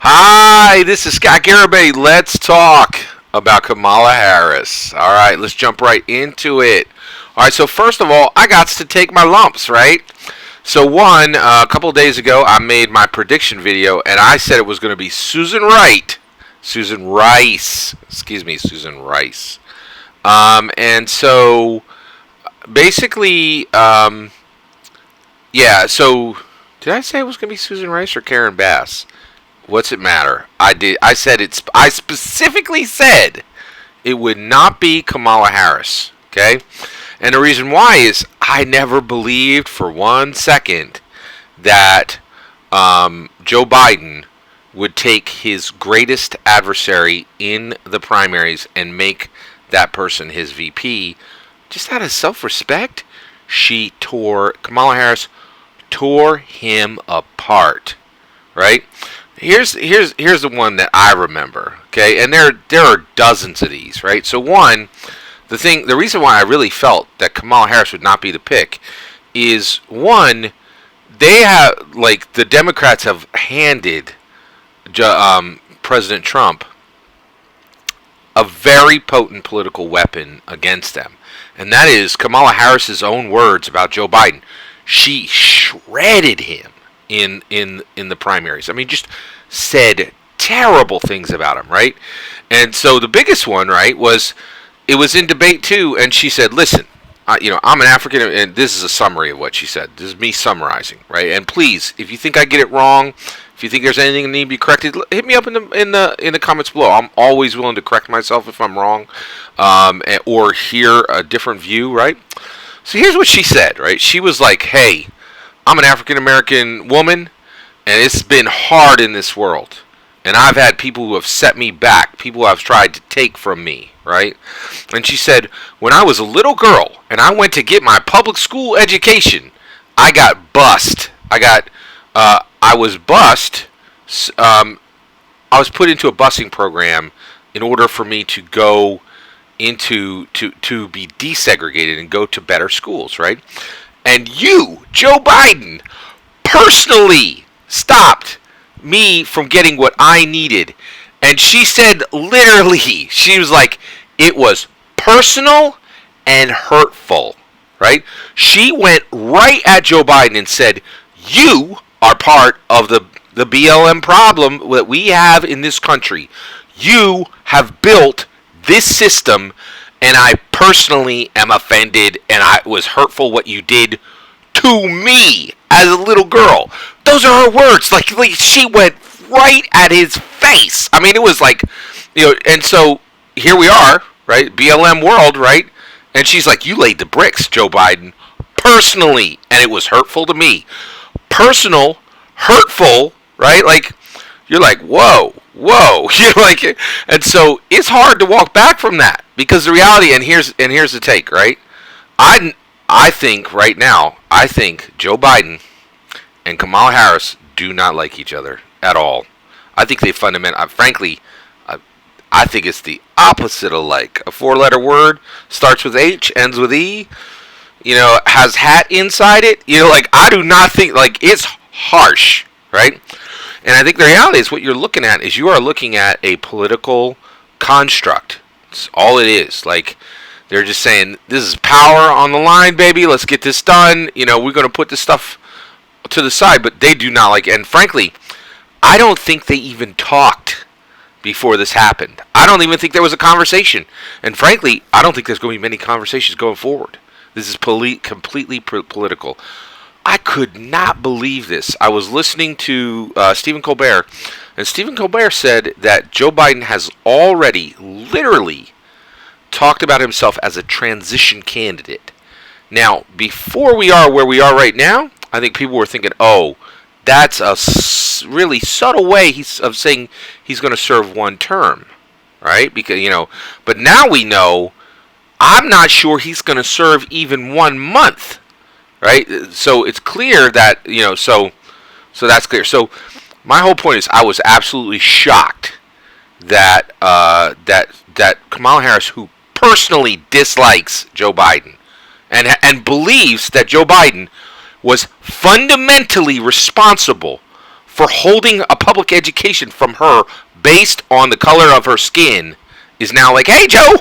Hi, this is Scott Garibay. Let's talk about Kamala Harris. All right, let's jump right into it. All right, so first of all, I got to take my lumps, right? So one, a couple of days ago, I made my prediction video, and I said it was going to be Susan Rice. Excuse me, Susan Rice. And so basically, yeah. So did I say it was going to be Susan Rice or Karen Bass? What's it matter? I did. I said it's. I specifically said it would not be Kamala Harris. Okay, and the reason why is I never believed for 1 second that Joe Biden would take his greatest adversary in the primaries and make that person his VP. Just out of self-respect, Kamala Harris tore him apart. Right? Here's the one that I remember, okay? And there are dozens of these, right? So one, the reason why I really felt that Kamala Harris would not be the pick is one, they have the Democrats have handed President Trump a very potent political weapon against them, and that is Kamala Harris's own words about Joe Biden. She shredded him in the primaries. I mean, just said terrible things about him, right? And so the biggest one, right, was it was in debate too, and she said, "Listen, I'm an African," and this is a summary of what she said. This is me summarizing, right? And please, if you think I get it wrong, if you think there's anything that need to be corrected, hit me up in the comments below. I'm always willing to correct myself if I'm wrong, or hear a different view, right? So here's what she said, right? She was like, "Hey, I'm an African American woman, and it's been hard in this world. And I've had people who have set me back, people who have tried to take from me, right?" And she said, "When I was a little girl and I went to get my public school education, I got bussed. I was bussed. I was put into a busing program in order for me to go to be desegregated and go to better schools, right? And you, Joe Biden, personally stopped me from getting what I needed." And she said, literally, she was like, it was personal and hurtful, right? She went right at Joe Biden and said, "You are part of the BLM problem that we have in this country. You have built this system, and I personally am offended, and it was hurtful what you did to me as a little girl." Those are her words. Like she went right at his face. I mean, it was like, and so here we are, right? BLM world, right? And she's like, "You laid the bricks, Joe Biden, personally, and it was hurtful to me." Personal, hurtful, right? Like, you're like, whoa. You're like, and so it's hard to walk back from that, because the reality, and here's the take, right? I think right now, I think Joe Biden and Kamala Harris do not like each other at all. I think they frankly, I think it's the opposite of like. A 4-letter word starts with H, ends with E, has hat inside it. I do not think, it's harsh, right? And I think the reality is what you're looking at is you are looking at a political construct. It's all it is. Like, they're just saying, this is power on the line, baby. Let's get this done. We're going to put this stuff to the side. But they do not like it. And frankly, I don't think they even talked before this happened. I don't even think there was a conversation. And frankly, I don't think there's going to be many conversations going forward. This is completely political. I could not believe this. I was listening to Stephen Colbert, and Stephen Colbert said that Joe Biden has already literally talked about himself as a transition candidate. Now, before we are where we are right now, I think people were thinking, oh, that's a really subtle way of saying he's going to serve one term, right? Because, but now we know, I'm not sure he's going to serve even 1 month. Right, so it's clear that so that's clear. So my whole point is, I was absolutely shocked that that Kamala Harris, who personally dislikes Joe Biden, and believes that Joe Biden was fundamentally responsible for holding a public education from her based on the color of her skin is now like, hey, Joe.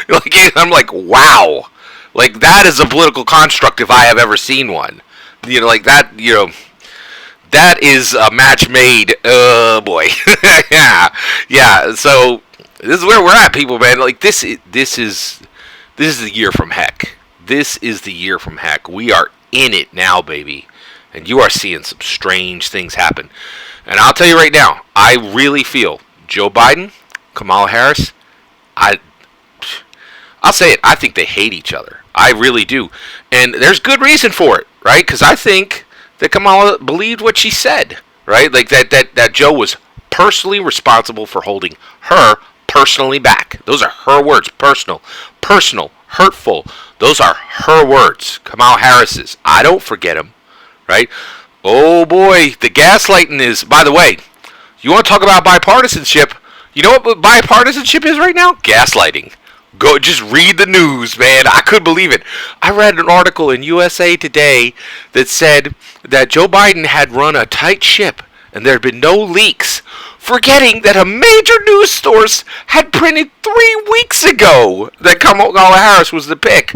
Like, I'm like, wow. Like, that is a political construct if I have ever seen one. You know, like that, you know, that is a match made. Oh, boy. Yeah. So, this is where we're at, people, man. Like, this is the year from heck. This is the year from heck. We are in it now, baby. And you are seeing some strange things happen. And I'll tell you right now, I really feel Joe Biden, Kamala Harris, I'll say it, I think they hate each other. I really do. And there's good reason for it, right? Because I think that Kamala believed what she said, right? Like that Joe was personally responsible for holding her personally back. Those are her words. Personal, hurtful. Those are her words. Kamala Harris's. I don't forget them, right? Oh boy, the gaslighting is, by the way, you want to talk about bipartisanship? You know what bipartisanship is right now? Gaslighting. Go, just read the news, man. I couldn't believe it. I read an article in USA Today that said that Joe Biden had run a tight ship and there had been no leaks, forgetting that a major news source had printed 3 weeks ago that Kamala Harris was the pick.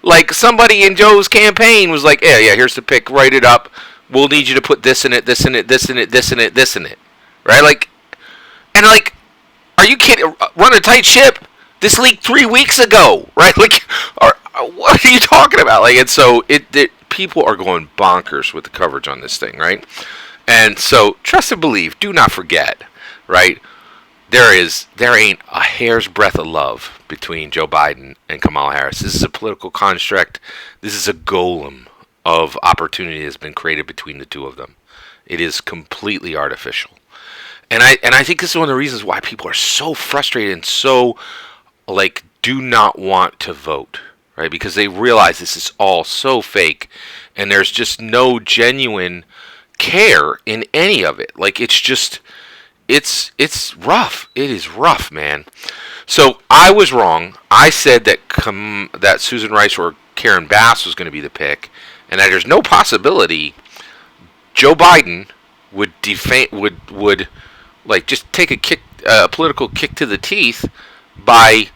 Like, somebody in Joe's campaign was like, yeah, here's the pick, write it up. We'll need you to put this in it, this in it, this in it, this in it, this in it. Right? Like, and like, are you kidding? Run a tight ship? This leaked 3 weeks ago, right? Like, what are you talking about? Like, and so people are going bonkers with the coverage on this thing, right? And so, trust and believe. Do not forget, right? There ain't a hair's breadth of love between Joe Biden and Kamala Harris. This is a political construct. This is a golem of opportunity that has been created between the two of them. It is completely artificial. And I think this is one of the reasons why people are so frustrated and so, like, do not want to vote, right? Because they realize this is all so fake and there's just no genuine care in any of it. Like, it's just, it's rough. It is rough, man. So I was wrong. I said that Susan Rice or Karen Bass was going to be the pick, and that there's no possibility Joe Biden would like just take a political kick to the teeth by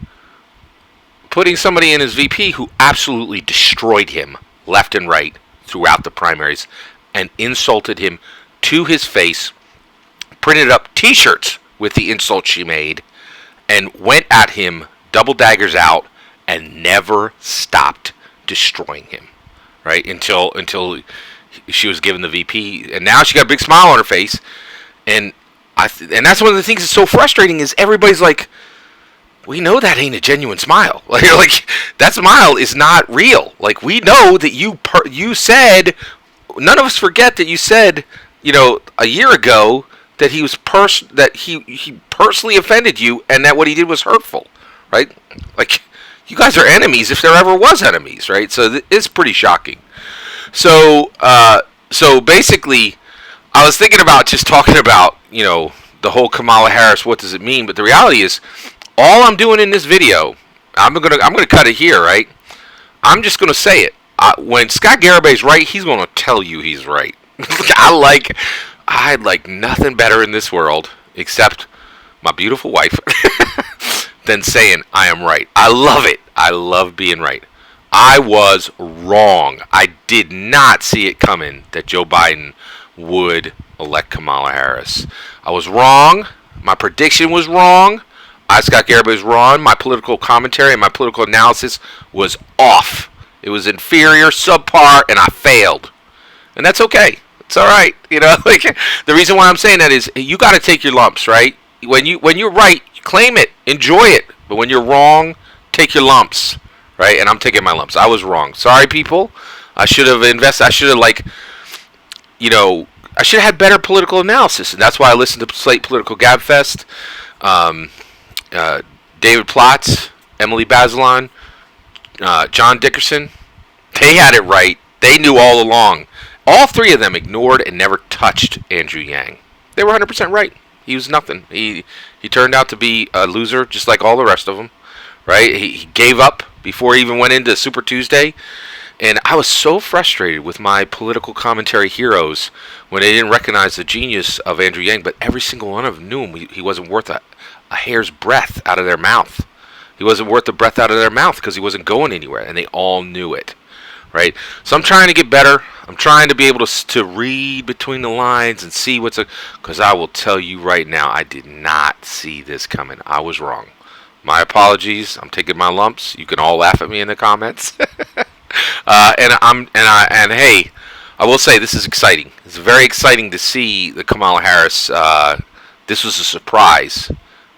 putting somebody in as VP who absolutely destroyed him left and right throughout the primaries and insulted him to his face, printed up T-shirts with the insult she made, and went at him double daggers out and never stopped destroying him, right? Until she was given the VP, and now she got a big smile on her face, and that's one of the things that's so frustrating is everybody's like, we know that ain't a genuine smile. Like that smile is not real. Like, we know that you said, none of us forget that you said, you know, a year ago that he was he personally offended you and that what he did was hurtful, right? Like, you guys are enemies if there ever was enemies, right? So it's pretty shocking. So basically, I was thinking about just talking about, you know, the whole Kamala Harris, what does it mean? But the reality is, all I'm doing in this video, I'm gonna cut it here, right? I'm just gonna say it. When Scott Garibay's right, he's gonna tell you he's right. I'd like nothing better in this world except my beautiful wife than saying I am right. I love it. I love being right. I was wrong. I did not see it coming that Joe Biden would elect Kamala Harris. I was wrong. My prediction was wrong. Scott Garibay was wrong. My political commentary and my political analysis was off. It was inferior, subpar, and I failed. And that's okay. It's all right. You know, like, the reason why I'm saying that is you got to take your lumps, right? When you're right, claim it, enjoy it. But when you're wrong, take your lumps, right? And I'm taking my lumps. I was wrong. Sorry, people. I should have invested. I should have, like, you know, I should have had better political analysis, and that's why I listened to Slate Political Gabfest. David Plotz, Emily Bazelon, John Dickerson, they had it right. They knew all along. All three of them ignored and never touched Andrew Yang. They were 100% right. He was nothing. He turned out to be a loser, just like all the rest of them, right? He gave up before he even went into Super Tuesday, And I was so frustrated with my political commentary heroes when they didn't recognize the genius of Andrew Yang, but every single one of them knew him. He wasn't worth a hair's breadth out of their mouth. He wasn't worth the breath out of their mouth because he wasn't going anywhere, and they all knew it. Right? So I'm trying to get better. I'm trying to be able to read between the lines and see what's because I will tell you right now, I did not see this coming. I was wrong. My apologies. I'm taking my lumps. You can all laugh at me in the comments. And hey, I will say this is exciting. It's very exciting to see the Kamala Harris. This was a surprise.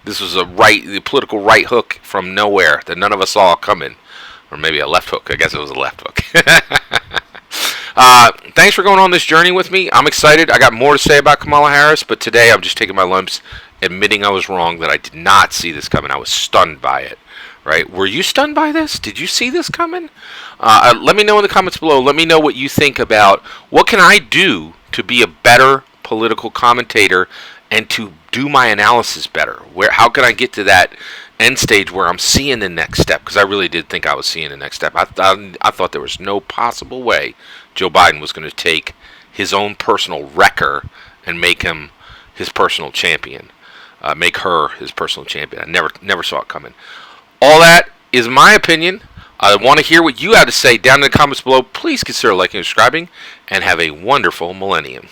This was the political right hook from nowhere that none of us saw coming. Or maybe a left hook. I guess it was a left hook. Thanks for going on this journey with me. I'm excited. I got more to say about Kamala Harris, but today I'm just taking my lumps, admitting I was wrong, that I did not see this coming. I was stunned by it. Right? Were you stunned by this? Did you see this coming? Let me know in the comments below. Let me know what you think about what can I do to be a better political commentator and to do my analysis better. How can I get to that end stage where I'm seeing the next step? Because I really did think I was seeing the next step. I thought there was no possible way Joe Biden was going to take his own personal wrecker and make him his personal champion. Make her his personal champion. I never saw it coming. All that is my opinion. I want to hear what you have to say down in the comments below. Please consider liking and subscribing, and have a wonderful millennium.